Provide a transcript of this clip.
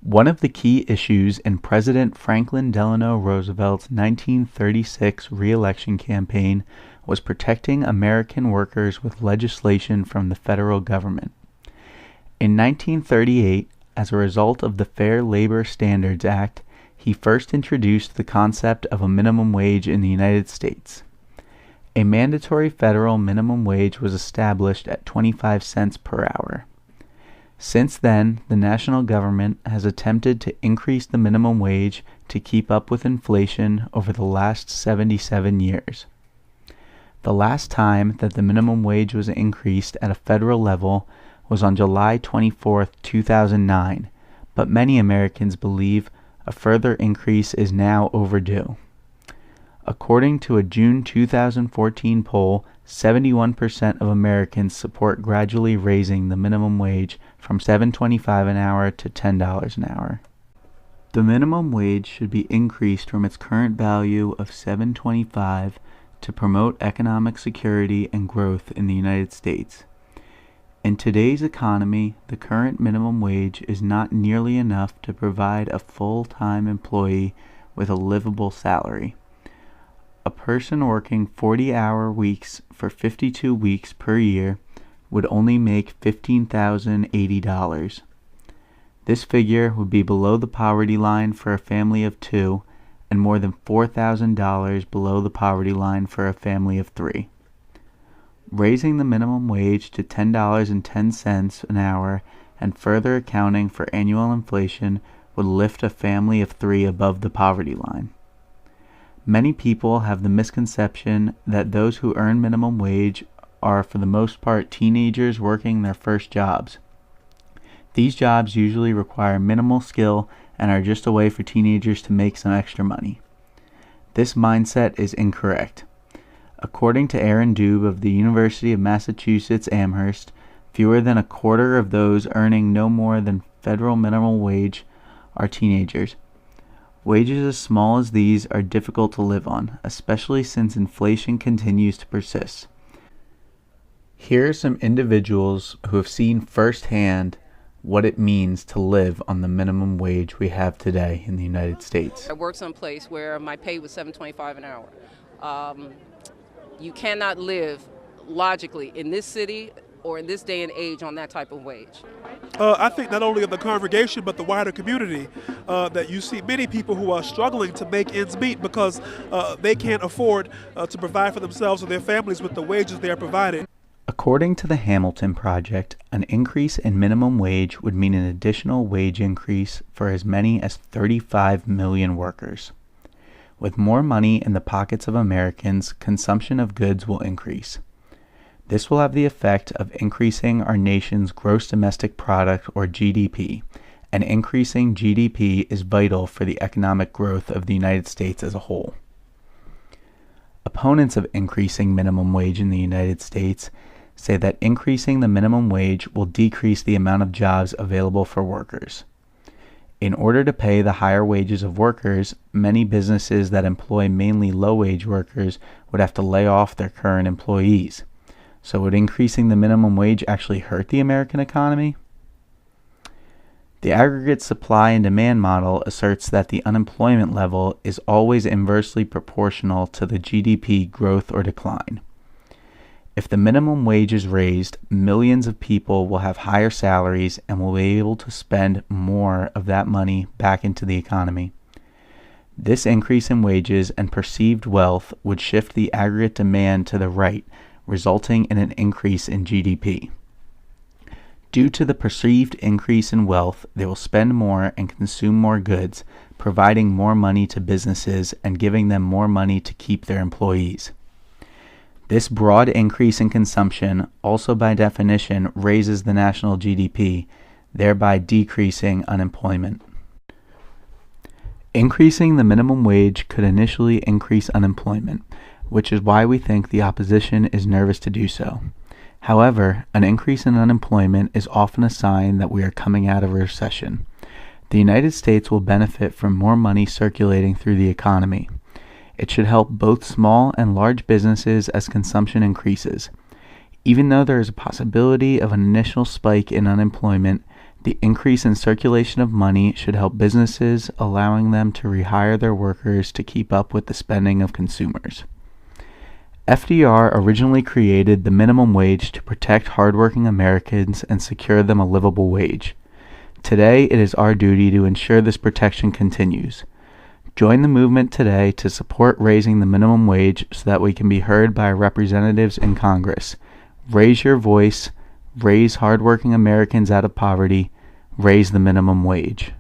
One of the key issues in President Franklin Delano Roosevelt's 1936 re-election campaign was protecting American workers with legislation from the federal government. In 1938, as a result of the Fair Labor Standards Act, he first introduced the concept of a minimum wage in the United States. A mandatory federal minimum wage was established at 25 cents per hour. Since then, the national government has attempted to increase the minimum wage to keep up with inflation over the last 77 years. The last time that the minimum wage was increased at a federal level was on July 24, 2009, but many Americans believe a further increase is now overdue. According to a June 2014 poll, 71% of Americans support gradually raising the minimum wage from $7.25 an hour to $10 an hour. The minimum wage should be increased from its current value of $7.25 to promote economic security and growth in the United States. In today's economy, the current minimum wage is not nearly enough to provide a full-time employee with a livable salary. A person working 40-hour weeks for 52 weeks per year would only make $15,080. This figure would be below the poverty line for a family of two and more than $4,000 below the poverty line for a family of three. Raising the minimum wage to $10.10 an hour and further accounting for annual inflation would lift a family of three above the poverty line. Many people have the misconception that those who earn minimum wage are for the most part teenagers working their first jobs. These jobs usually require minimal skill and are just a way for teenagers to make some extra money. This mindset is incorrect. According to Aaron Dube of the University of Massachusetts Amherst, fewer than a quarter of those earning no more than federal minimum wage are teenagers. Wages as small as these are difficult to live on, especially since inflation continues to persist. Here are some individuals who have seen firsthand what it means to live on the minimum wage we have today in the United States. I worked someplace where my pay was $7.25 an hour. You cannot live logically in this city or in this day and age on that type of wage. I think not only of the congregation but the wider community, that you see many people who are struggling to make ends meet because they can't afford to provide for themselves or their families with the wages they are provided. According to the Hamilton Project, an increase in minimum wage would mean an additional wage increase for as many as 35 million workers. With more money in the pockets of Americans, consumption of goods will increase. This will have the effect of increasing our nation's gross domestic product, or GDP, and increasing GDP is vital for the economic growth of the United States as a whole. Opponents of increasing minimum wage in the United States say that increasing the minimum wage will decrease the amount of jobs available for workers. In order to pay the higher wages of workers, many businesses that employ mainly low-wage workers would have to lay off their current employees. So would increasing the minimum wage actually hurt the American economy? The aggregate supply and demand model asserts that the unemployment level is always inversely proportional to the GDP growth or decline. If the minimum wage is raised, millions of people will have higher salaries and will be able to spend more of that money back into the economy. This increase in wages and perceived wealth would shift the aggregate demand to the right, resulting in an increase in GDP. Due to the perceived increase in wealth, they will spend more and consume more goods, providing more money to businesses and giving them more money to keep their employees. This broad increase in consumption also by definition raises the national GDP, thereby decreasing unemployment. Increasing the minimum wage could initially increase unemployment, which is why we think the opposition is nervous to do so. However, an increase in unemployment is often a sign that we are coming out of a recession. The United States will benefit from more money circulating through the economy. It should help both small and large businesses as consumption increases. Even though there is a possibility of an initial spike in unemployment, The increase in circulation of money should help businesses, allowing them to rehire their workers to keep up with the spending of consumers. FDR originally created the minimum wage to protect hardworking Americans and secure them a livable wage. Today, it is our duty to ensure this protection continues. Join the movement today to support raising the minimum wage so that we can be heard by our representatives in Congress. Raise your voice, raise hardworking Americans out of poverty, raise the minimum wage.